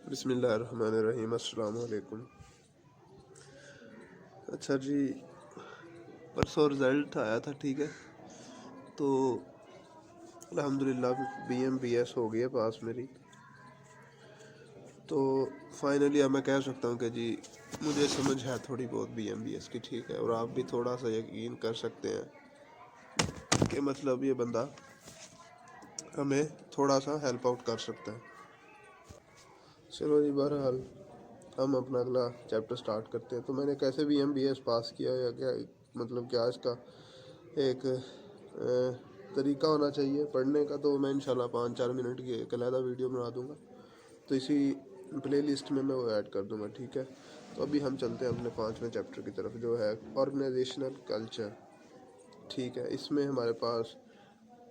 बिस्मिल्लाहिर्रहमानिर्रहीम। अस्सलाम वालेकुम। अच्छा जी, परसों रिज़ल्ट आया था, ठीक है। तो अल्हम्दुलिल्लाह BMBS हो गई है पास मेरी। तो फाइनली अब मैं कह सकता हूँ कि जी मुझे समझ है थोड़ी बहुत BMBS की, ठीक है। और आप भी थोड़ा सा यकीन कर सकते हैं कि मतलब ये बंदा हमें थोड़ा सा हेल्प आउट कर सकता है। चलो जी, बहरहाल हम अपना अगला चैप्टर स्टार्ट करते हैं। तो मैंने कैसे BMBS पास किया या क्या, मतलब क्या इसका एक तरीका होना चाहिए पढ़ने का, तो मैं इंशाल्लाह 5-4 मिनट की एक अलहदा वीडियो बना दूंगा। तो इसी प्ले लिस्ट में मैं वो ऐड कर दूंगा, ठीक है। तो अभी हम चलते हैं अपने 5वें चैप्टर की तरफ, जो है ऑर्गेनाइजेशनल कल्चर, ठीक है। इसमें हमारे पास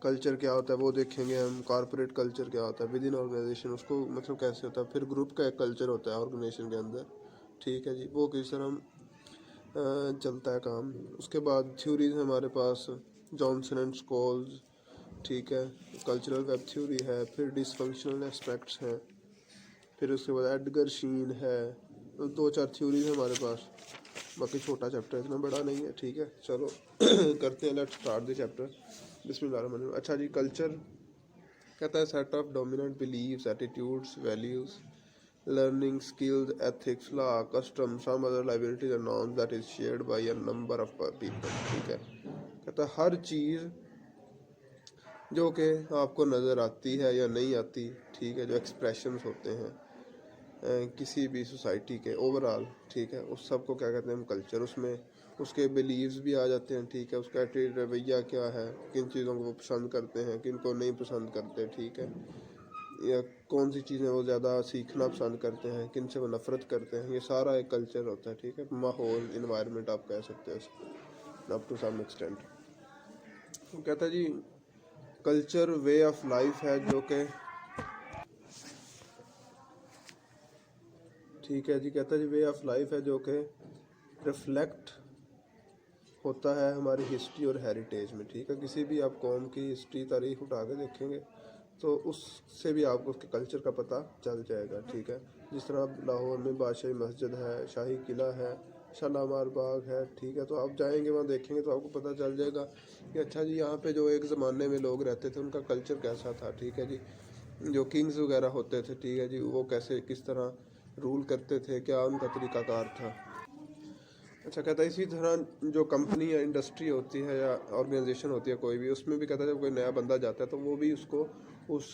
कल्चर क्या होता है वो देखेंगे हम, कॉर्पोरेट कल्चर क्या होता है विद इन ऑर्गेनाइजेशन, उसको मतलब कैसे होता है, फिर ग्रुप का एक कल्चर होता है ऑर्गेनाइजेशन के अंदर, ठीक है जी, वो किस तरह चलता है काम। उसके बाद थ्योरीज हमारे पास जॉनसन एंड स्कॉल्स, ठीक है, कल्चरल वेब थ्योरी है, फिर डिसफंक्शनल एस्पेक्ट्स हैं, फिर उसके बाद एडगर शीन है। तो 2-4 थ्योरीज हमारे पास, बाकी छोटा चैप्टर इतना बड़ा नहीं है, ठीक है। चलो करते हैं, लेट्स स्टार्ट द चैप्टर। बिस्मिल्लाहिर्रहमानिर्रहीम। अच्छा जी, कल्चर कहता है set of dominant beliefs, attitudes, values, learning, skills, ethics, law, custom, some other liabilities and norms that is shared by a number of people, ठीक है। कहता है हर चीज़ जो कि आपको नज़र आती है या नहीं आती, ठीक है, जो एक्सप्रेशंस होते हैं किसी भी सोसाइटी के ओवरऑल, ठीक है, उस सब को क्या कहते हैं हम कल्चर। उसमें उसके बिलीव्स भी आ जाते हैं, ठीक है, उसका रवैया क्या है, किन चीज़ों को वो पसंद करते हैं, किन को नहीं पसंद करते, ठीक है, या कौन सी चीज़ें वो ज़्यादा सीखना पसंद करते हैं, किन से वो नफ़रत करते हैं, ये सारा एक कल्चर होता है, ठीक है। माहौल, इन्वायरमेंट आप कह सकते हैं इसको अप टू सम एक्सटेंट। वो कहता है जी कल्चर वे ऑफ लाइफ है जो कि, ठीक है जी, कहता है जी वे ऑफ लाइफ है जो कि रिफ्लेक्ट होता है हमारी हिस्ट्री और हेरिटेज में, ठीक है। किसी भी आप कौम की हिस्ट्री तारीख उठा के देखेंगे तो उससे भी आपको उसके कल्चर का पता चल जाएगा, ठीक है। जिस तरह लाहौर में बादशाही मस्जिद है, शाही किला है, शालामार बाग है, ठीक है। तो आप जाएंगे वहाँ देखेंगे तो आपको पता चल जाएगा कि अच्छा जी यहाँ पे जो एक ज़माने में लोग रहते थे उनका कल्चर कैसा था, ठीक है जी। जो किंग्स वगैरह होते थे, ठीक है जी, वो कैसे किस तरह रूल करते थे, क्या उनका तरीक़ाकार था। अच्छा, कहता है इसी तरह जो कंपनी या इंडस्ट्री होती है या ऑर्गेनाइजेशन होती है कोई भी, उसमें भी कहता है जब कोई नया बंदा जाता है तो वो भी उसको उस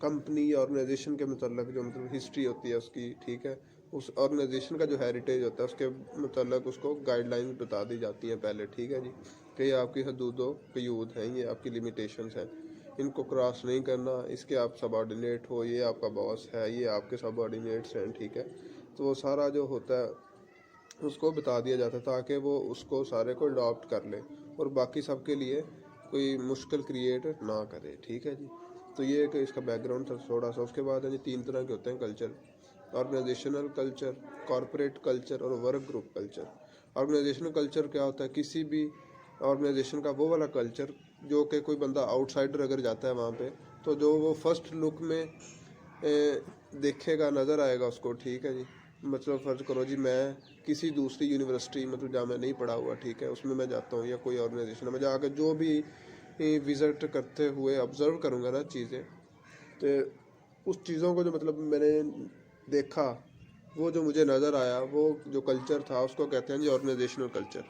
कंपनी या ऑर्गेनाइजेशन के मतलब जो मतलब हिस्ट्री होती है उसकी, ठीक है, उस ऑर्गेनाइजेशन का जो हेरिटेज होता है उसके मतलब उसको गाइडलाइंस बता दी जाती हैं पहले, ठीक है जी, कि ये आपकी हदूदों क़यूद हैं, ये आपकी लिमिटेशंस हैं, इनको क्रॉस नहीं करना, इसके आप सबॉर्डिनेट हो, ये आपका बॉस है, ये आपके सबॉर्डिनेट्स हैं, ठीक है। तो वो सारा जो होता है उसको बता दिया जाता है ताकि वो उसको सारे को अडॉप्ट कर ले और बाकी सब के लिए कोई मुश्किल क्रिएट ना करे, ठीक है जी। तो ये एक इसका बैकग्राउंड था थोड़ा सा। उसके बाद है जी 3 तरह के होते हैं culture, organisational culture, corporate culture और work group culture. Organisational culture क्या होता है, किसी भी ऑर्गेनाइजेशन का वो वाला कल्चर जो कि कोई बंदा आउटसाइडर अगर जाता है वहाँ पे तो जो वो फर्स्ट लुक में देखेगा, नज़र आएगा उसको, ठीक है जी। मतलब फ़र्ज़ करो जी मैं किसी दूसरी यूनिवर्सिटी, मतलब जहाँ मैं नहीं पढ़ा हुआ, ठीक है, उसमें मैं जाता हूँ या कोई ऑर्गेनाइजेशन में जाकर जो भी विज़िट करते हुए ऑब्ज़र्व करूँगा ना चीज़ें, तो उस चीज़ों को जो मतलब मैंने देखा, वो जो मुझे नज़र आया, वो जो कल्चर था उसको कहते हैं जी ऑर्गेनाइजेशनल कल्चर,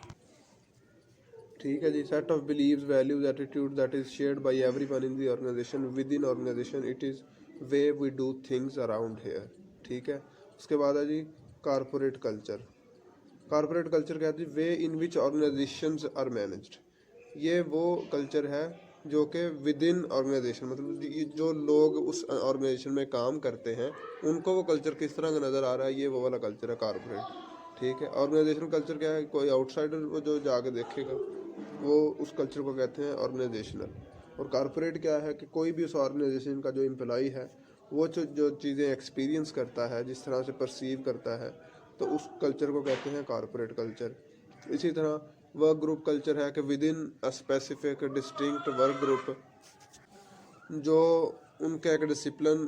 ठीक है जी। Set of beliefs, values, attitude that is shared by everyone in the organisation, within organisation it is way we do things around here, ठीक है। उसके बाद है जी कॉरपोरेट कल्चर। कॉरपोरेट कल्चर कहते हैं way in which organisations are managed, ये वो कल्चर है जो कि विद इन ऑर्गेनाइजेशन, मतलब ये जो लोग उस ऑर्गेनाइजेशन में काम करते हैं उनको वो कल्चर किस तरह का नज़र आ रहा है, ये वो वाला कल्चर है कॉरपोरेट, ठीक है। ऑर्गेनाइजेशन कल्चर क्या है, कोई आउटसाइडर वो जो जाके देखेगा वो उस कल्चर को कहते हैं ऑर्गेनाइजेशनल। और कॉरपोरेट क्या है कि कोई भी उस ऑर्गेनाइजेशन का जो एम्प्लॉई है वो जो चीज़ें एक्सपीरियंस करता है, जिस तरह से परसीव करता है, तो उस कल्चर को कहते हैं कॉरपोरेट कल्चर। इसी तरह वर्क ग्रुप कल्चर है कि with in a specific distinct work group, जो उनका एक डिसिप्लिन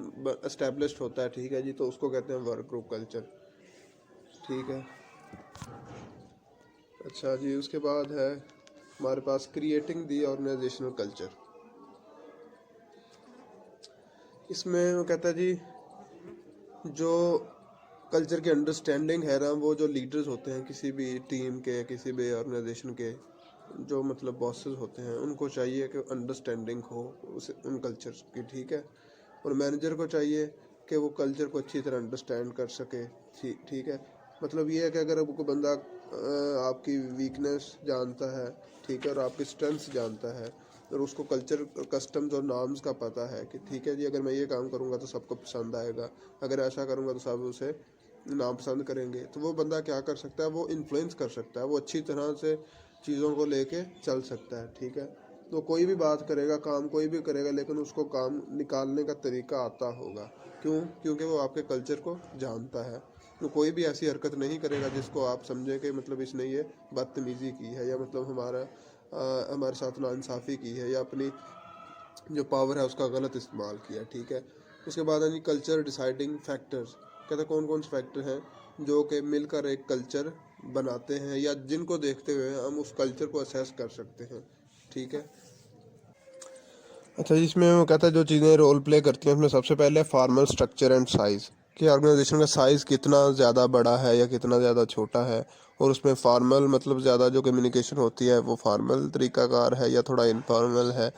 एस्टेब्लिश्ड होता है, ठीक है जी, तो उसको कहते हैं वर्क ग्रुप कल्चर, ठीक है। अच्छा जी, उसके बाद है हमारे पास क्रिएटिंग दी ऑर्गेनाइजेशनल कल्चर। इसमें वो कहता है जी, जो कल्चर की अंडरस्टैंडिंग है ना, वो जो लीडर्स होते हैं किसी भी टीम के, किसी भी ऑर्गेनाइजेशन के, जो मतलब बॉसेस होते हैं, उनको चाहिए कि अंडरस्टैंडिंग हो उन कल्चर की, ठीक है। और मैनेजर को चाहिए कि वो कल्चर को अच्छी तरह अंडरस्टैंड कर सके, ठीक है। मतलब ये है कि अगर कोई बंदा आपकी वीकनेस जानता है, ठीक है, और आपकी स्ट्रेंथ्स जानता है, और उसको कल्चर कस्टम्स और नॉर्म्स का पता है कि ठीक है जी, अगर मैं ये काम करूँगा तो सबको पसंद आएगा, अगर ऐसा करूँगा तो सब उसे नापसंद करेंगे, तो वो बंदा क्या कर सकता है, वो इन्फ्लुएंस कर सकता है, वो अच्छी तरह से चीज़ों को लेके चल सकता है, ठीक है। तो कोई भी बात करेगा, काम कोई भी करेगा, लेकिन उसको काम निकालने का तरीका आता होगा। क्यों? क्योंकि वो आपके कल्चर को जानता है। तो कोई भी ऐसी हरकत नहीं करेगा जिसको आप समझें कि मतलब इसने ये बदतमीज़ी की है, या मतलब हमारे साथ नाइंसाफ़ी की है, या अपनी जो पावर है उसका गलत इस्तेमाल किया, ठीक है। उसके बाद है जी कल्चर डिसाइडिंग फैक्टर्स। कहते हैं कौन कौन से फैक्टर हैं जो कि मिलकर एक कल्चर बनाते हैं, या जिनको देखते हुए हम उस कल्चर को असेस कर सकते हैं, ठीक है। अच्छा, इसमें वो कहता है जो चीज़ें रोल प्ले करती हैं उसमें सबसे पहले फॉर्मल स्ट्रक्चर एंड साइज़, कि ऑर्गेनाइजेशन का साइज़ कितना ज़्यादा बड़ा है या कितना ज़्यादा छोटा है, और उसमें फॉर्मल मतलब ज़्यादा जो कम्युनिकेशन होती है वो फॉर्मल तरीकाकार है या थोड़ा इनफॉर्मल है।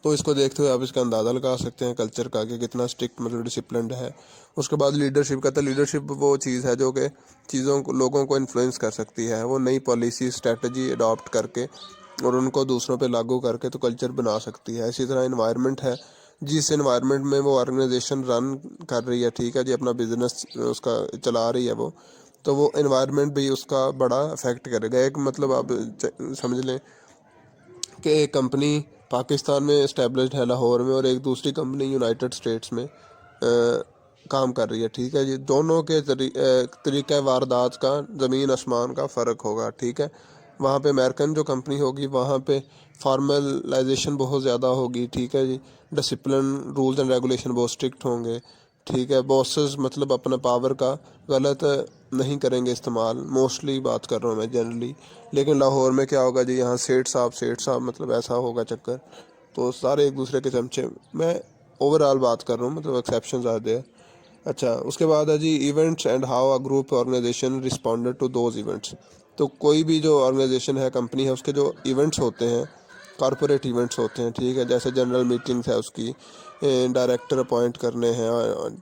तो इसको देखते हुए आप इसका अंदाज़ा लगा सकते हैं कल्चर का कि कितना स्ट्रिक्ट मतलब डिसिप्लिन्ड है। उसके बाद लीडरशिप, कहता है लीडरशिप वो चीज़ है जो कि चीज़ों को, लोगों को इन्फ्लुएंस कर सकती है, वो नई पॉलिसी स्ट्रेटजी अडॉप्ट करके और उनको दूसरों पे लागू करके तो कल्चर बना सकती है। इसी तरह इन्वायरमेंट है, जिस इन्वायरमेंट में वो ऑर्गेनाइजेशन रन कर रही है, ठीक है जी, अपना बिजनेस उसका चला रही है वो, तो वो इन्वायरमेंट भी उसका बड़ा अफेक्ट करेगा। एक मतलब आप समझ लें कि एक कंपनी पाकिस्तान में इस्टेब्लिश्ड है लाहौर में, और एक दूसरी कंपनी यूनाइटेड स्टेट्स में काम कर रही है, ठीक है जी। दोनों के तरीक़ा वारदात का ज़मीन आसमान का फ़र्क होगा, ठीक है। वहाँ पे अमेरिकन जो कंपनी होगी वहाँ पे फॉर्मलाइजेशन बहुत ज़्यादा होगी, ठीक है जी। डिसिप्लिन, रूल्स एंड रेगुलेशन बहुत स्ट्रिक्ट होंगे, ठीक है। बॉसेस मतलब अपने पावर का गलत नहीं करेंगे इस्तेमाल, मोस्टली बात कर रहा हूँ मैं जनरली। लेकिन लाहौर में क्या होगा जी, यहाँ सेठ साहब मतलब ऐसा होगा चक्कर, तो सारे एक दूसरे के चमचे। मैं ओवरऑल बात कर रहा हूँ, मतलब एक्सेप्शंस आर देयर। अच्छा, उसके बाद है जी events and how a group organisation responded to those events. तो कोई भी जो ऑर्गेनाइजेशन है, कंपनी है, उसके जो इवेंट्स होते हैं, कॉरपोरेट इवेंट्स होते हैं, ठीक है, जैसे जनरल मीटिंग्स है उसकी, डायरेक्टर अपॉइंट करने हैं,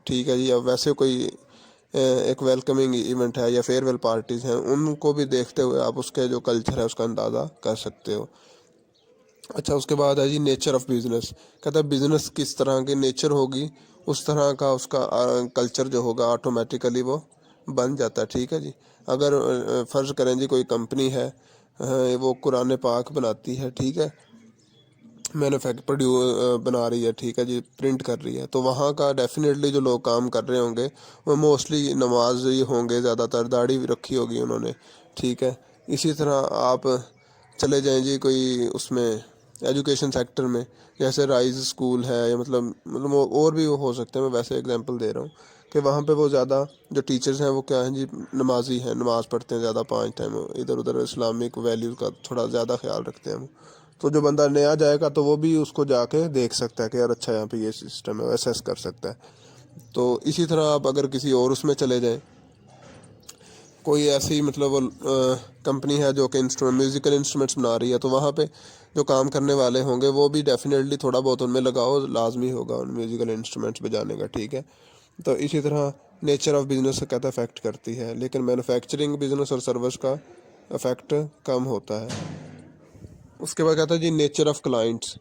ठीक है जी। अब वैसे कोई एक वेलकमिंग इवेंट है या फेयरवेल पार्टीज़ हैं, उनको भी देखते हुए आप उसके जो कल्चर है उसका अंदाज़ा कर सकते हो। अच्छा, उसके बाद है जी नेचर ऑफ बिजनेस। कहता है बिजनेस किस तरह की नेचर होगी, उस तरह का उसका कल्चर जो होगा ऑटोमेटिकली वो बन जाता है, ठीक है जी। अगर फ़र्ज़ करें जी कोई कंपनी है, वो कुरान पाक बनाती है, ठीक है, बना रही है, ठीक है जी, प्रिंट कर रही है, तो वहाँ का डेफिनेटली जो लोग काम कर रहे होंगे वो मोस्टली नमाज ही होंगे, ज़्यादातर दाढ़ी भी रखी होगी उन्होंने, ठीक है। इसी तरह आप चले जाएं जी कोई उसमें एजुकेशन सेक्टर में, जैसे राइज स्कूल है, या मतलब वो और भी वो हो सकते हैं, मैं वैसे एग्जांपल दे रहा हूँ कि वहाँ पे वो ज़्यादा जो टीचर्स हैं वो क्या हैं जी, नमाजी हैं, नमाज़ पढ़ते हैं ज़्यादा 5 टाइम, इधर उधर इस्लामिक वैल्यूज़ का थोड़ा ज़्यादा ख्याल रखते हैं वो। तो जो बंदा नया जाएगा तो वो भी उसको जाके देख सकता है कि यार अच्छा यहाँ पे ये सिस्टम है, असेस कर सकता है। तो इसी तरह आप अगर किसी और उसमें चले जाएं, कोई ऐसी मतलब वो कंपनी है जो कि म्यूज़िकल इंस्ट्रूमेंट्स बना रही है, तो वहाँ पे जो काम करने वाले होंगे वो भी डेफिनेटली थोड़ा बहुत उनमें लगाओ लाजमी होगा उन म्यूज़िकल इंस्ट्रूमेंट्स बजाने का, ठीक है। तो इसी तरह नेचर ऑफ बिजनेस का कहता अफेक्ट करती है, लेकिन मैन्युफैक्चरिंग बिजनेस और सर्विस का अफेक्ट कम होता है। उसके बाद कहता है जी nature of clients.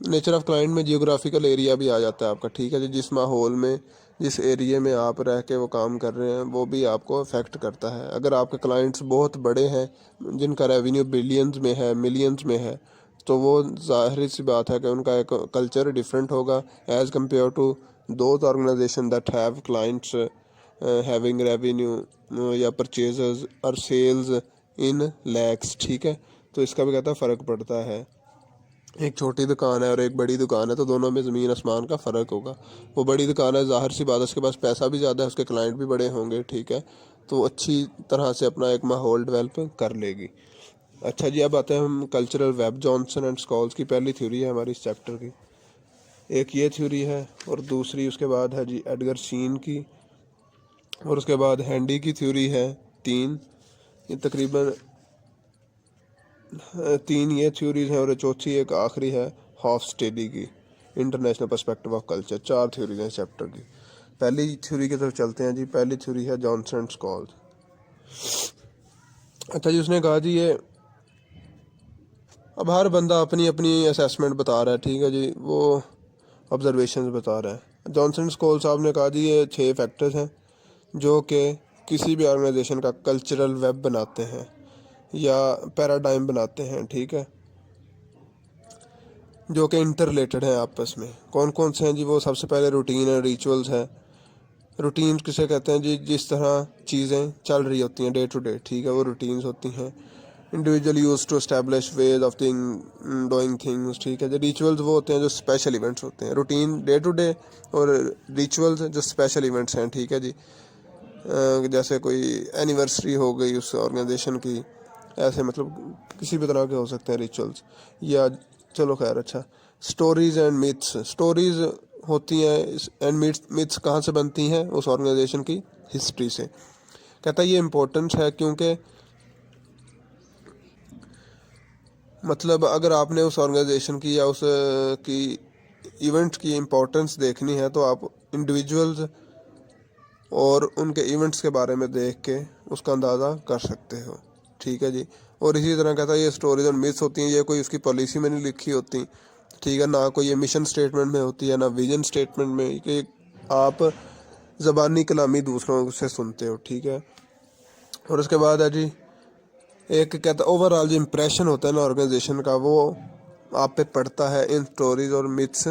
Nature of client में जियोग्राफिकल एरिया भी आ जाता है आपका, ठीक है जी। जिस माहौल में, जिस एरिया में आप रह के वो काम कर रहे हैं, वो भी आपको अफेक्ट करता है। अगर आपके क्लाइंट्स बहुत बड़े हैं, जिनका रेवेन्यू बिलियंस में है, मिलियंस में है, तो वो ज़ाहिर सी बात है कि उनका एक कल्चर डिफरेंट होगा as compare to those organisation that have clients having revenue या परचेजेस और सेल्स इन लैक्स, ठीक है। तो इसका भी कहता है फ़र्क पड़ता है। एक छोटी दुकान है और एक बड़ी दुकान है, तो दोनों में ज़मीन आसमान का फ़र्क होगा। वो बड़ी दुकान है, ज़ाहिर सी बात है उसके पास पैसा भी ज़्यादा है, उसके क्लाइंट भी बड़े होंगे, ठीक है, तो अच्छी तरह से अपना एक माहौल डेवलप कर लेगी। अच्छा जी, अब आते हैं हम cultural web. Johnson and Scholtz की पहली थ्योरी है हमारी इस चैप्टर की, एक ये थ्योरी है, और दूसरी उसके बाद है जी एडगर शीन की, और उसके बाद हैंडी की थ्योरी है। तीन, ये तकरीबन तीन ये थ्योरीज हैं, और चौथी एक आखिरी है हॉफस्टेडी की, इंटरनेशनल पर्सपेक्टिव ऑफ कल्चर। चार थ्योरीज हैं इस चैप्टर की। पहली थ्योरी की तरफ चलते हैं जी। पहली थ्योरी है जॉनसन एंड स्कॉल्स। अच्छा जी, उसने कहा जी ये अब हर बंदा अपनी अपनी असेसमेंट बता रहा है, ठीक है जी, वो ऑब्जर्वेशन बता रहा है। जॉनसन स्कॉल साहब ने कहा जी ये 6 फैक्टर्स हैं जो कि किसी भी ऑर्गेनाइजेशन का कल्चरल वेब बनाते हैं या पैराडाइम बनाते हैं, ठीक है, जो कि इंटर रिलेटेड हैं आपस में। कौन कौन से हैं जी? वो सबसे पहले रूटीन है, रिचुअल्स है। रूटीन किसे कहते हैं जी? जिस तरह चीज़ें चल रही होती हैं डे टू डे, ठीक है, वो रूटीन्स होती हैं। Individual use to establish ways of thing doing things, ठीक है। जो रिचुअल्स वो होते हैं जो स्पेशल इवेंट्स होते हैं। रूटीन डे टू डे, और रिचुअल्स जो स्पेशल इवेंट्स हैं, ठीक है जी। जैसे कोई एनिवर्सरी हो गई उस ऑर्गेनाइजेशन की, ऐसे मतलब किसी भी तरह के हो सकते हैं रिचुअल्स। या चलो खैर, अच्छा, स्टोरीज एंड मिथ्स। स्टोरीज होती हैं एंड मिथ्स कहाँ से बनती हैं? उस ऑर्गेनाइजेशन की हिस्ट्री से। कहता है ये इम्पोर्टेंस है क्योंकि मतलब अगर आपने उस ऑर्गेनाइजेशन की या उस की इवेंट की इम्पोर्टेंस देखनी है तो आप इंडिविजुअल्स और उनके इवेंट्स के बारे में देख के उसका अंदाज़ा कर सकते हो, ठीक है जी। और इसी तरह कहता है ये स्टोरीज और मिथ्स होती हैं, ये कोई उसकी पॉलिसी में नहीं लिखी होती, ठीक है, ना कोई ये मिशन स्टेटमेंट में होती है, ना विजन स्टेटमेंट में, कि आप ज़बानी कलामी दूसरों से सुनते हो, ठीक है। और उसके बाद है जी एक कहता है ओवरऑल जो इम्प्रेशन होता है ना ऑर्गेनाइजेशन का, वो आप पे पड़ता है इन स्टोरीज और मिथ्स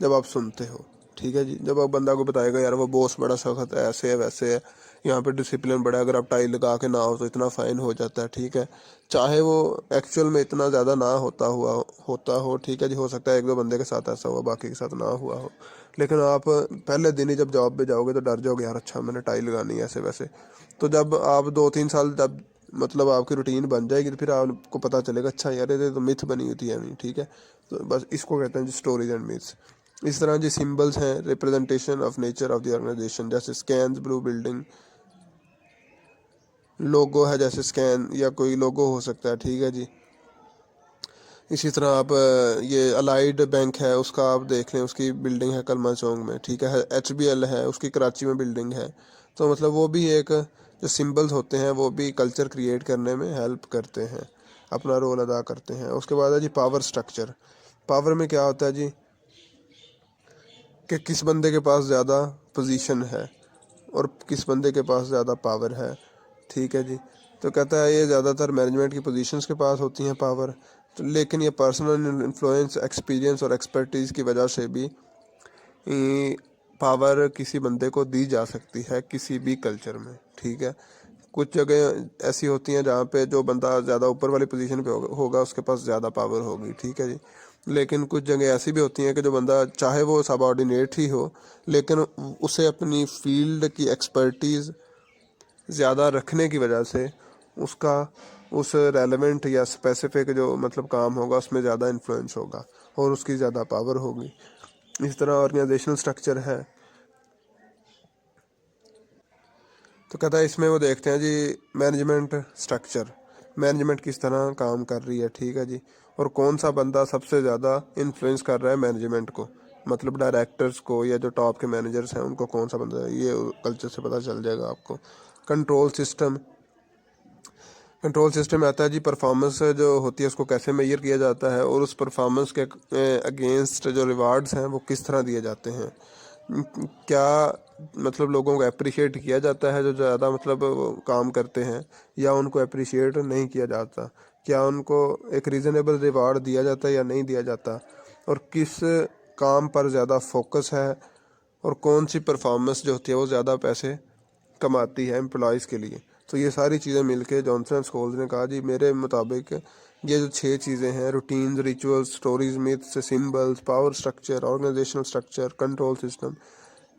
जब आप सुनते हो, ठीक है जी। जब आप बंदा को बताएगा यार वो बॉस बड़ा सख्त है, ऐसे है वैसे है, यहाँ पे डिसिप्लिन बड़ा है, अगर आप टाई लगा के ना हो तो इतना फ़ाइन हो जाता है, ठीक है, चाहे वो एक्चुअल में इतना ज़्यादा ना होता हो, ठीक है जी। हो सकता है एक दो बंदे के साथ ऐसा हुआ, बाकी के साथ ना हुआ हो, लेकिन आप पहले दिन ही जब जॉब पे जाओगे तो डर जाओगे यार, अच्छा मैंने टाई लगानी है ऐसे वैसे। तो जब आप 2-3 साल जब मतलब आपकी रूटीन बन जाएगी तो फिर आपको पता चलेगा अच्छा यार ये तो मिथ बनी हुई थी यानी, ठीक है। तो बस इसको कहते हैं जी स्टोरीज एंड मिथ्स। इस तरह जी सिंबल्स हैं representation of nature of the organisation, जैसे स्कैन ब्लू बिल्डिंग, लोगो है जैसे स्कैन या कोई लोगो हो सकता है, ठीक है जी। इसी तरह आप ये अलाइड बैंक है उसका आप देख लें, उसकी बिल्डिंग है कलमा चौक में, ठीक है। HBL है उसकी कराची में बिल्डिंग है। तो मतलब वो भी एक जो सिंबल्स होते हैं वो भी कल्चर क्रिएट करने में हेल्प करते हैं, अपना रोल अदा करते हैं। उसके बाद है जी पावर स्ट्रक्चर। पावर में क्या होता है जी कि किस बंदे के पास ज़्यादा पोजीशन है और किस बंदे के पास ज़्यादा पावर है, ठीक है जी। तो कहता है ये ज़्यादातर मैनेजमेंट की पोजीशंस के पास होती हैं पावर, तो लेकिन ये पर्सनल इन्फ्लुएंस, एक्सपीरियंस और एक्सपर्टीज़ की वजह से भी पावर किसी बंदे को दी जा सकती है किसी भी कल्चर में, ठीक है। कुछ जगह ऐसी होती हैं जहाँ पे जो बंदा ज़्यादा ऊपर वाली पोजीशन पे होगा उसके पास ज़्यादा पावर होगी, ठीक है जी। लेकिन कुछ जगह ऐसी भी होती हैं कि जो बंदा चाहे वो सबऑर्डिनेट ही हो लेकिन उसे अपनी फील्ड की एक्सपर्टीज़ ज़्यादा रखने की वजह से उसका उस रेलेवेंट या स्पेसिफिक जो मतलब काम होगा उसमें ज़्यादा इन्फ्लुएंस होगा और उसकी ज़्यादा पावर होगी। इस तरह ऑर्गेनाइजेशनल स्ट्रक्चर है। तो कहता है इसमें वो देखते हैं जी मैनेजमेंट स्ट्रक्चर, मैनेजमेंट किस तरह काम कर रही है, ठीक है जी। और कौन सा बंदा सबसे ज़्यादा इन्फ्लुएंस कर रहा है मैनेजमेंट को, मतलब डायरेक्टर्स को या जो टॉप के मैनेजर्स हैं उनको कौन सा बंदा है, ये कल्चर से पता चल जाएगा आपको। कंट्रोल सिस्टम, कंट्रोल सिस्टम में आता है जी परफॉर्मेंस जो होती है उसको कैसे मेजर किया जाता है और उस परफॉर्मेंस के अगेंस्ट जो रिवार्ड्स हैं वो किस तरह दिए जाते हैं। क्या मतलब लोगों को अप्रिशिएट किया जाता है जो ज़्यादा मतलब वो काम करते हैं, या उनको अप्रिशिएट नहीं किया जाता, क्या उनको एक रीज़नेबल रिवार्ड दिया जाता है या नहीं दिया जाता, और किस काम पर ज़्यादा फोकस है, और कौन सी परफॉर्मेंस जो होती है वो ज़्यादा पैसे कमाती है एम्प्लॉयज़ के लिए। तो ये सारी चीज़ें मिलके जॉनसन स्कूल्स ने कहा जी मेरे मुताबिक ये जो 6 चीज़ें हैं, routines, rituals, stories, myths, symbols, power structure, organisational structure, control system,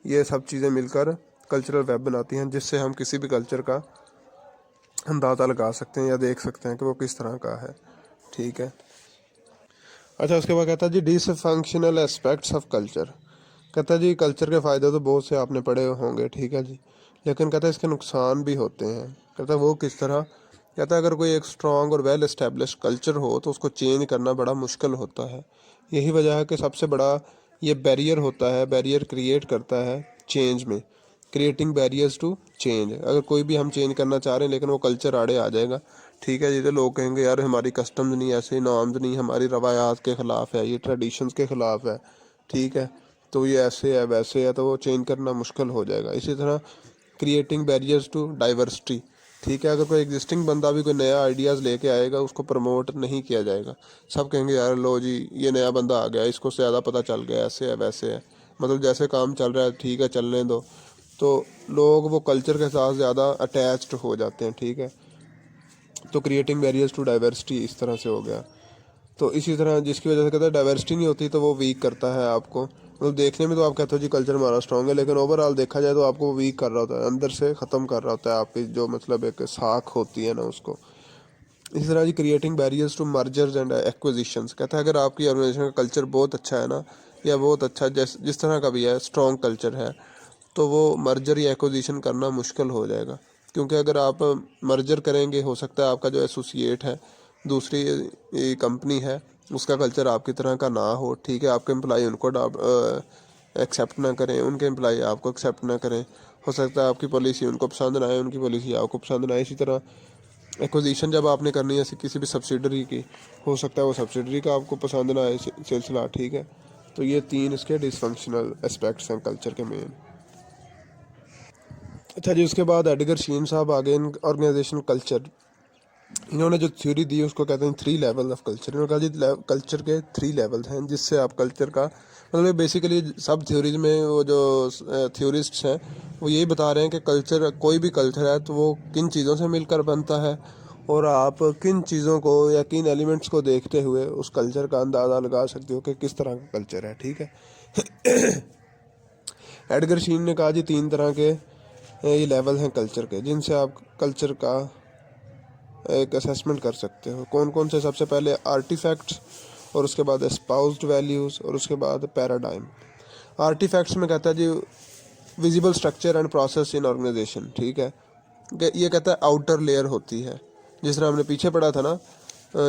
ये सब चीज़ें मिलकर कल्चरल वेब बनाती हैं, जिससे हम किसी भी कल्चर का अंदाज़ा लगा सकते हैं या देख सकते हैं कि वो किस तरह का है। ठीक है। अच्छा, उसके बाद कहता है जी डिसफंक्शनल एस्पेक्ट्स ऑफ कल्चर। कहता है जी कल्चर के फ़ायदे तो बहुत से आपने पढ़े होंगे, ठीक है जी, लेकिन कहता है इसके नुकसान भी होते हैं। कहता है वो किस तरह। कहता है अगर कोई एक स्ट्रॉन्ग और वेल एस्टेब्लिश कल्चर हो तो उसको चेंज करना बड़ा मुश्किल होता है। यही वजह है कि सबसे बड़ा ये बैरियर होता है, बैरियर क्रिएट करता है चेंज में, क्रिएटिंग बैरियर्स टू चेंज। अगर कोई भी हम चेंज करना चाह रहे हैं लेकिन वो कल्चर आड़े आ जाएगा, ठीक है जी, तो लोग कहेंगे यार हमारी कस्टम्स नहीं, ऐसे नॉर्म्स नहीं, हमारी रवायात के ख़िलाफ़ है, ये ट्रेडिशंस के ख़िलाफ़ है, ठीक है, तो ये ऐसे है वैसे है, तो वो चेंज करना मुश्किल हो जाएगा। इसी तरह क्रिएटिंग बैरियर्स टू डाइवर्सिटी, ठीक है, अगर कोई एग्जिस्टिंग बंदा भी कोई नया आइडियाज़ लेके आएगा उसको प्रमोट नहीं किया जाएगा। सब कहेंगे यार लो जी ये नया बंदा आ गया, इसको ज़्यादा पता चल गया, ऐसे है वैसे है, मतलब जैसे काम चल रहा है ठीक है चलने दो, तो लोग वो कल्चर के साथ ज़्यादा अटैच्ड हो जाते हैं। ठीक है, तो क्रिएटिंग बैरियर्स टू डाइवर्सिटी इस तरह से हो गया। तो इसी तरह जिसकी वजह से कहते हैं डाइवर्सिटी नहीं होती तो वो वीक करता है आपको, मतलब देखने में तो आप कहते हो जी कल्चर हमारा स्ट्रॉन्ग है, लेकिन ओवरऑल देखा जाए तो आपको वो वीक कर रहा होता है, अंदर से ख़त्म कर रहा होता है आपकी जो मतलब एक साख होती है ना उसको। इसी तरह जी creating barriers to mergers and acquisitions. कहता है अगर आपकी ऑर्गेनाइजेशन का कल्चर बहुत अच्छा है ना, या बहुत अच्छा जिस तरह का भी है, स्ट्रॉन्ग कल्चर है, तो वो मर्जर या एक्विजिशन करना मुश्किल हो जाएगा। क्योंकि अगर आप मर्जर करेंगे हो सकता है आपका जो एसोसिएट है दूसरी कंपनी है उसका कल्चर आपकी तरह का ना हो, ठीक है, आपके एम्प्लॉय उनको एक्सेप्ट ना करें, उनके एम्प्लॉय आपको एक्सेप्ट ना करें, हो सकता है आपकी पॉलिसी उनको पसंद ना आए, उनकी पॉलिसी आपको पसंद ना आए। इसी तरह एक्विजिशन जब आपने करनी है किसी भी सब्सिडरी की, हो सकता है वो सब्सिडरी का आपको पसंद ना आए सिलसिला, ठीक है। तो ये 3 इसके डिसफंक्शनल एस्पेक्ट्स हैं कल्चर के मेन। अच्छा जी, उसके बाद एडगर शीन साहब आगे इन ऑर्गेनाइजेशन कल्चर, इन्होंने जो थ्योरी दी उसको कहते हैं 3 लेवल ऑफ कल्चर। इन्होंने कहा जी कल्चर के 3 लेवल हैं जिससे आप कल्चर का मतलब बेसिकली सब थ्योरीज में वो जो थ्योरिस्ट्स हैं वो यही बता रहे हैं कि कल्चर कोई भी कल्चर है तो वो किन चीज़ों से मिलकर बनता है और आप किन चीज़ों को या किन एलिमेंट्स को देखते हुए उस कल्चर का अंदाज़ा लगा सकते हो कि किस तरह का कल्चर है। ठीक है। एडगर शीन ने कहा जी 3 तरह के ये लेवल हैं कल्चर के जिनसे आप कल्चर का एक असेसमेंट कर सकते हो। कौन कौन से? सबसे पहले आर्टिफैक्ट्स, और उसके बाद एस्पाउस्ड वैल्यूज़, और उसके बाद पैराडाइम। आर्टिफैक्ट्स में कहता है जी visible structure and process in organisation. ठीक है, ये कहता है आउटर लेयर होती है, जिस तरह हमने पीछे पढ़ा था ना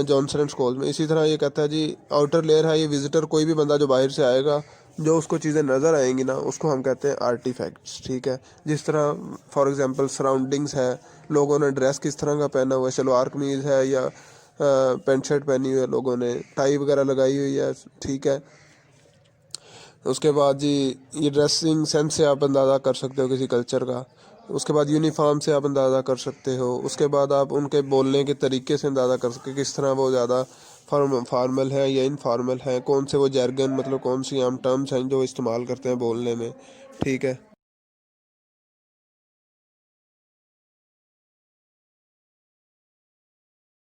जॉनसन एंड स्कूल में, इसी तरह ये कहता है जी आउटर लेयर है, ये विजिटर कोई भी बंदा जो बाहर से आएगा जो उसको चीज़ें नज़र आएंगी ना उसको हम कहते हैं आर्टिफैक्ट्स। ठीक है, जिस तरह फॉर एग्जांपल सराउंडिंग्स है, लोगों ने ड्रेस किस तरह का पहना हुआ है, शलवार कमीज़ है या पैंट शर्ट पहनी हुई है, लोगों ने टाई वगैरह लगाई हुई है। ठीक है, उसके बाद जी ये ड्रेसिंग सेंस से आप अंदाज़ा कर सकते हो किसी कल्चर का। उसके बाद यूनिफॉर्म से आप अंदाज़ा कर सकते हो। उसके बाद आप उनके बोलने के तरीके से अंदाज़ा कर सकते हो किस तरह वो ज़्यादा फार्मल है या इनफॉर्मल है, कौन से वो जैर्गन मतलब कौन सी आम टर्म्स हैं जो इस्तेमाल करते हैं बोलने में। ठीक है,